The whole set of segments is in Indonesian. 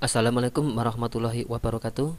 Assalamualaikum warahmatullahi wabarakatuh.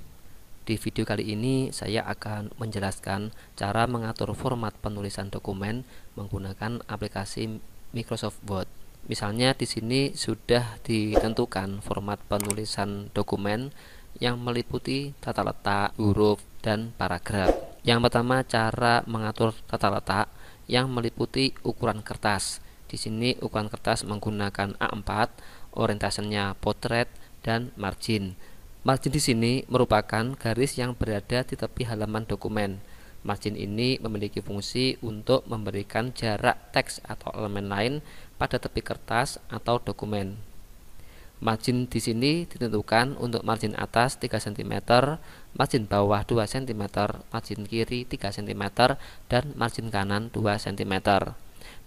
Di video kali ini saya akan menjelaskan cara mengatur format penulisan dokumen menggunakan aplikasi Microsoft Word. Misalnya di sini sudah ditentukan format penulisan dokumen yang meliputi tata letak, huruf, dan paragraf. Yang pertama, cara mengatur tata letak yang meliputi ukuran kertas. Di sini ukuran kertas menggunakan A4, orientasinya potret dan margin. Margin di sini merupakan garis yang berada di tepi halaman dokumen. Margin ini memiliki fungsi untuk memberikan jarak teks atau elemen lain pada tepi kertas atau dokumen. Margin di sini ditentukan untuk margin atas 3 cm, margin bawah 2 cm, margin kiri 3 cm, dan margin kanan 2 cm.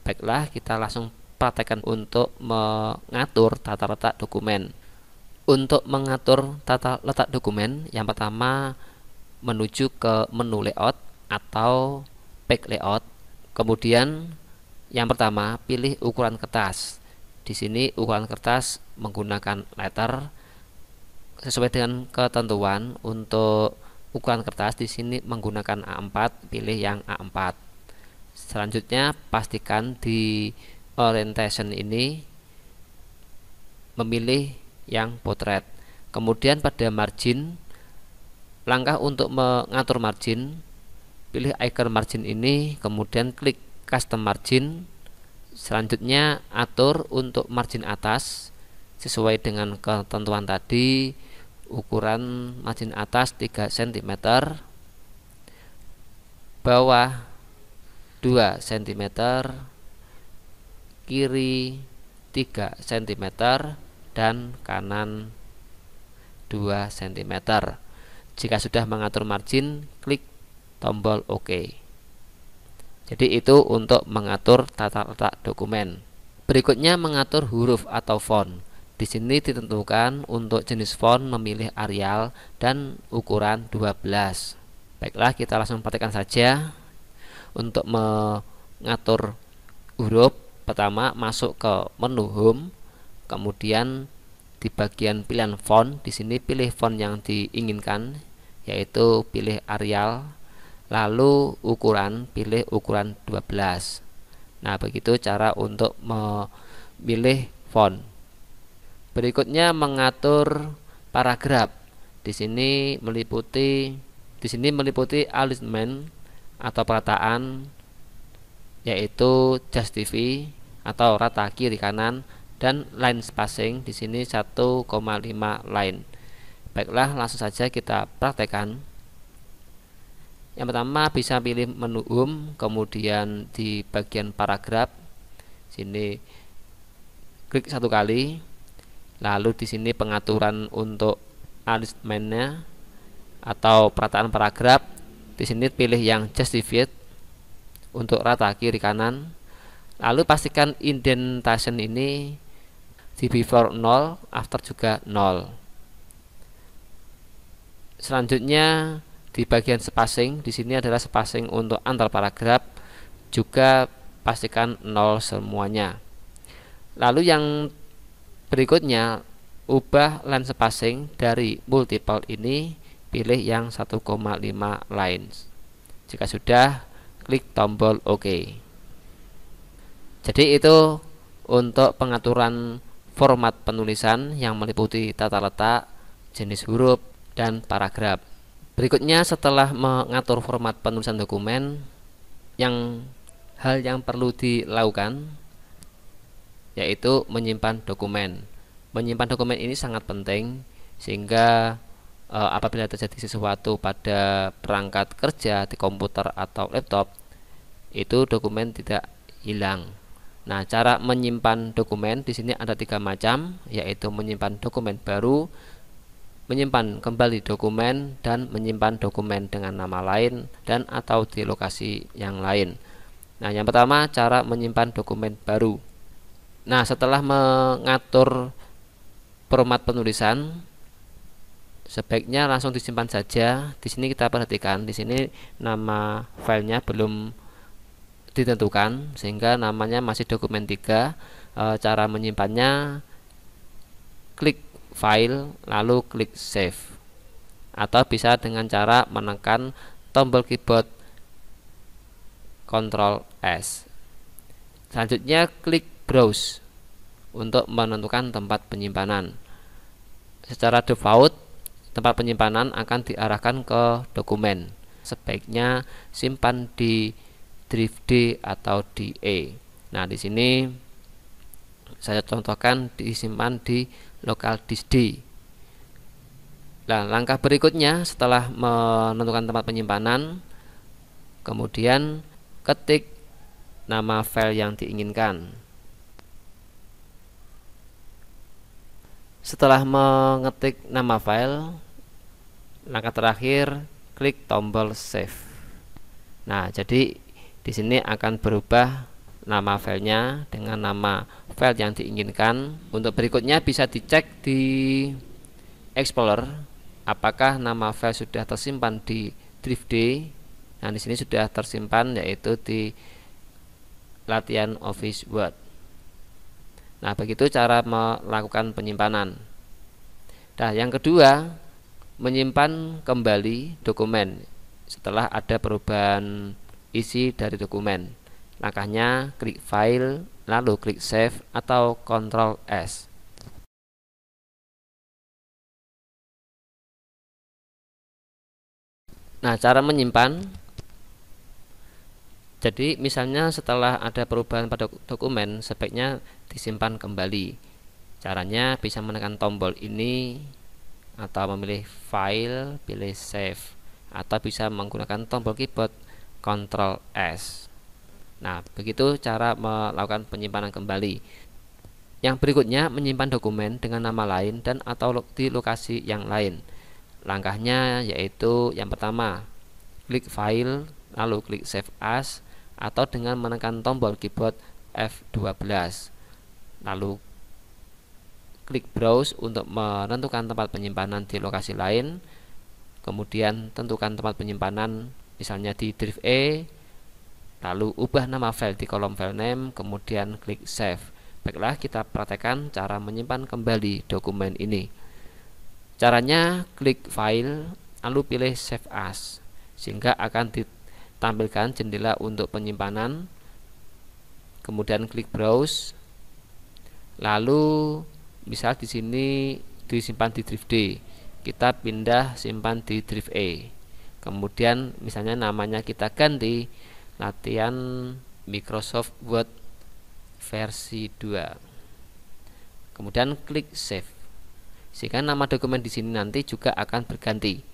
Baiklah, kita langsung praktekkan untuk mengatur tata letak dokumen. Untuk mengatur tata letak dokumen, yang pertama menuju ke menu layout atau back layout. Kemudian yang pertama pilih ukuran kertas. Di sini ukuran kertas menggunakan letter sesuai dengan ketentuan. Untuk ukuran kertas di sini menggunakan A4, pilih yang A4. Selanjutnya pastikan di orientation ini memilih yang potret. Kemudian pada margin, langkah untuk mengatur margin, pilih icon margin ini, kemudian klik custom margin. Selanjutnya atur untuk margin atas sesuai dengan ketentuan tadi. Ukuran margin atas 3 cm, bawah 2 cm, kiri 3 cm, dan kanan 2 cm. Jika sudah mengatur margin, klik tombol OK. Jadi itu untuk mengatur tata letak dokumen. Berikutnya mengatur huruf atau font. Di sini ditentukan untuk jenis font memilih Arial dan ukuran 12. Baiklah, kita langsung praktekkan saja. Untuk mengatur huruf, pertama masuk ke menu Home. Kemudian di bagian pilihan font, di sini pilih font yang diinginkan, yaitu pilih Arial. Lalu ukuran, pilih ukuran 12. Nah, begitu cara untuk memilih font. Berikutnya mengatur paragraf. Di sini meliputi alignment atau perataan, yaitu justify atau rata kiri kanan, dan line spacing di sini 1,5 line. Baiklah, langsung saja kita praktekkan. Yang pertama bisa pilih menu Home, kemudian di bagian paragraf sini klik satu kali. Lalu di sini pengaturan untuk alignmentnya atau perataan paragraf. Di sini pilih yang justified untuk rata kiri kanan. Lalu pastikan indentation ini di before 0, after juga 0. Selanjutnya di bagian spacing, di sini adalah spacing untuk antar paragraf, juga pastikan 0 semuanya. Lalu yang berikutnya, ubah line spacing dari multiple ini, pilih yang 1,5 lines. Jika sudah, klik tombol OK. Jadi itu untuk pengaturan format penulisan yang meliputi tata letak, jenis huruf, dan paragraf. Berikutnya, setelah mengatur format penulisan dokumen, hal yang perlu dilakukan yaitu menyimpan dokumen. Menyimpan dokumen ini sangat penting sehingga apabila terjadi sesuatu pada perangkat kerja di komputer atau laptop, itu dokumen tidak hilang. Nah, cara menyimpan dokumen di sini ada 3 macam, yaitu menyimpan dokumen baru, menyimpan kembali dokumen, dan menyimpan dokumen dengan nama lain dan atau di lokasi yang lain. Nah, yang pertama cara menyimpan dokumen baru. Nah, setelah mengatur format penulisan, sebaiknya langsung disimpan saja. Di sini kita perhatikan, di sini nama filenya belum ditentukan sehingga namanya masih dokumen 3. Cara menyimpannya, klik file lalu klik save, atau bisa dengan cara menekan tombol keyboard Ctrl S. Selanjutnya klik browse untuk menentukan tempat penyimpanan. Secara default tempat penyimpanan akan diarahkan ke dokumen. Sebaiknya simpan di drive D atau di E. Nah, di sini saya contohkan disimpan di local disk D. Nah, langkah berikutnya setelah menentukan tempat penyimpanan, kemudian ketik nama file yang diinginkan. Setelah mengetik nama file, langkah terakhir klik tombol save. Nah, jadi di sini akan berubah nama filenya dengan nama file yang diinginkan. Untuk berikutnya bisa dicek di Explorer apakah nama file sudah tersimpan di drive D. Nah, di sini sudah tersimpan, yaitu di latihan Office Word. Nah, begitu cara melakukan penyimpanan. Nah, yang kedua, menyimpan kembali dokumen setelah ada perubahan isi dari dokumen. Langkahnya klik file lalu klik save atau Ctrl S. Nah, cara menyimpan, jadi misalnya setelah ada perubahan pada dokumen, sebaiknya disimpan kembali. Caranya bisa menekan tombol ini atau memilih file, pilih save, atau bisa menggunakan tombol keyboard Ctrl S. Nah, begitu cara melakukan penyimpanan kembali. Yang berikutnya, menyimpan dokumen dengan nama lain dan atau di lokasi yang lain. Langkahnya yaitu yang pertama, klik file lalu klik save as, atau dengan menekan tombol keyboard F12, lalu klik browse untuk menentukan tempat penyimpanan di lokasi lain. Kemudian tentukan tempat penyimpanan misalnya di drive E, lalu ubah nama file di kolom file name, kemudian klik save. Baiklah, kita praktekkan cara menyimpan kembali dokumen ini. Caranya klik file lalu pilih save as, sehingga akan ditampilkan jendela untuk penyimpanan. Kemudian klik browse, lalu misal di sini disimpan di drive D, kita pindah simpan di drive E. Kemudian misalnya namanya kita ganti latihan Microsoft Word versi 2. Kemudian klik save, sehingga nama dokumen di sini nanti juga akan berganti.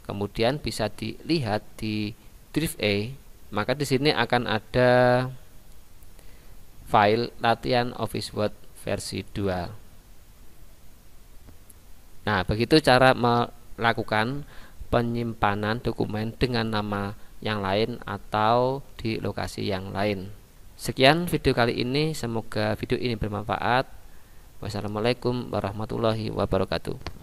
Kemudian bisa dilihat di drive E, maka di sini akan ada file latihan Office Word versi 2. Nah, begitu cara melakukan penyimpanan dokumen dengan nama yang lain atau di lokasi yang lain. Sekian video kali ini, semoga video ini bermanfaat. Wassalamualaikum warahmatullahi wabarakatuh.